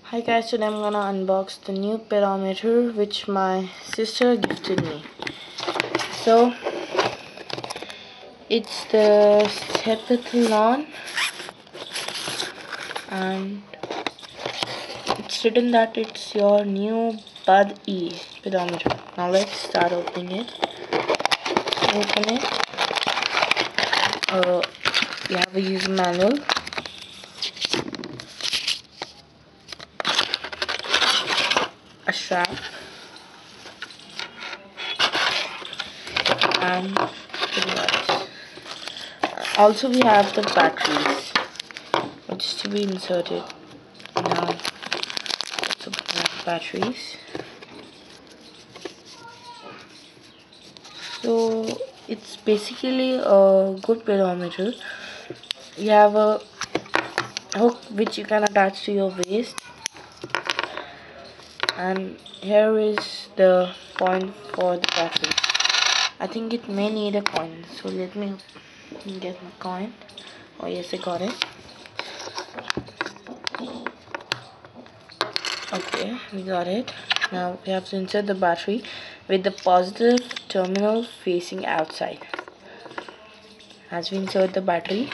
Hi guys, today I'm gonna unbox the new pedometer which my sister gifted me. So it's the stepathlon and it's written that it's your new Bud E pedometer. Now let's start opening it. Open it. You have a user manual. A strap and the device. Also we have the batteries which is to be inserted. Now let's open the batteries. So it's basically a good pedometer. You have a hook which you can attach to your waist, and here is the point for the battery. I think it may need a coin, so let me get my coin. Oh yes, I got it. Okay, we got it. Now we have to insert the battery with the positive terminal facing outside. As we insert the battery,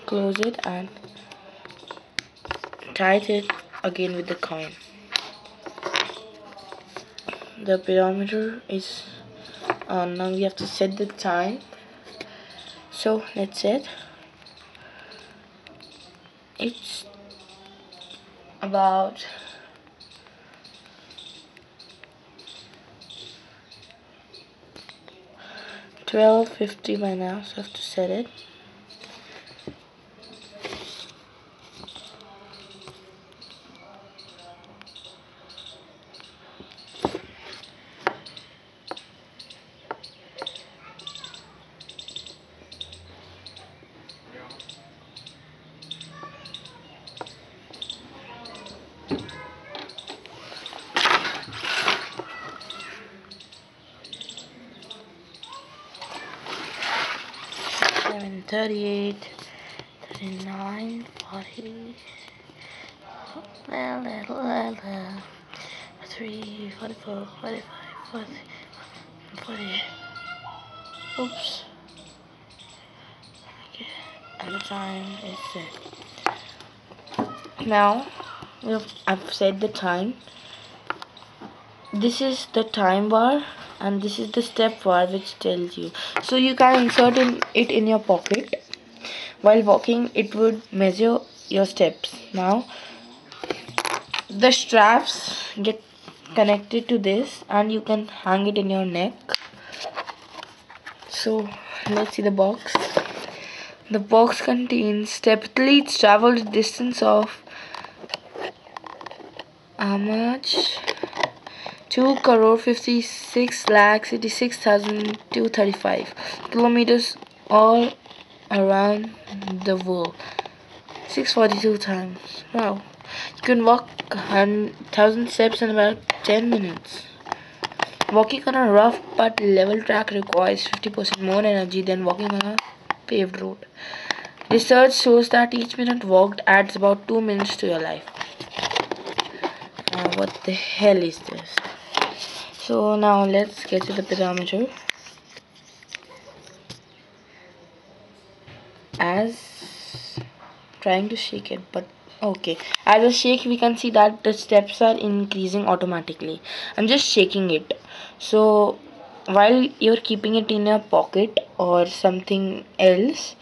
close it and tight it again with the coin. The pedometer is on. Now we have to set the time. So let's set. It's about 12:50 by now, so I have to set it. Seven 38, 39, 40, 3, 44, 45, 40, 48. Oops. Okay, and the time is set. Now I've set the time. This is the time bar and this is the step bar which tells you. So you can insert it in your pocket. While walking, it would measure your steps. Now the straps get connected to this and you can hang it in your neck. So let's see the box. The box contains athletes traveled distance of how much? 2,56,86,235 kilometers all around the world. 642 times. Wow. You can walk 1,000 steps in about 10 minutes. Walking on a rough but level track requires 50% more energy than walking on a paved road. Research shows that each minute walked adds about 2 minutes to your life. What the hell is this? So now let's get to the pedometer. As trying to shake it, but okay, as I shake we can see that the steps are increasing automatically. I'm just shaking it. So while you're keeping it in your pocket or something else,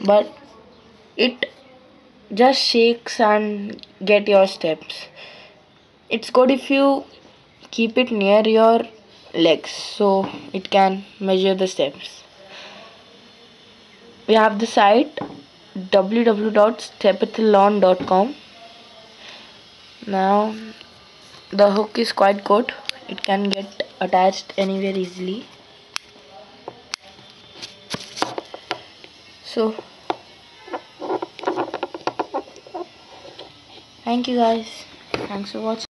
but it just shakes and get your steps. It's good if you keep it near your legs so it can measure the steps. We have the site www.stepathlon.com. Now the hook is quite good. It can get attached anywhere easily. So thank you guys. Thanks for watching.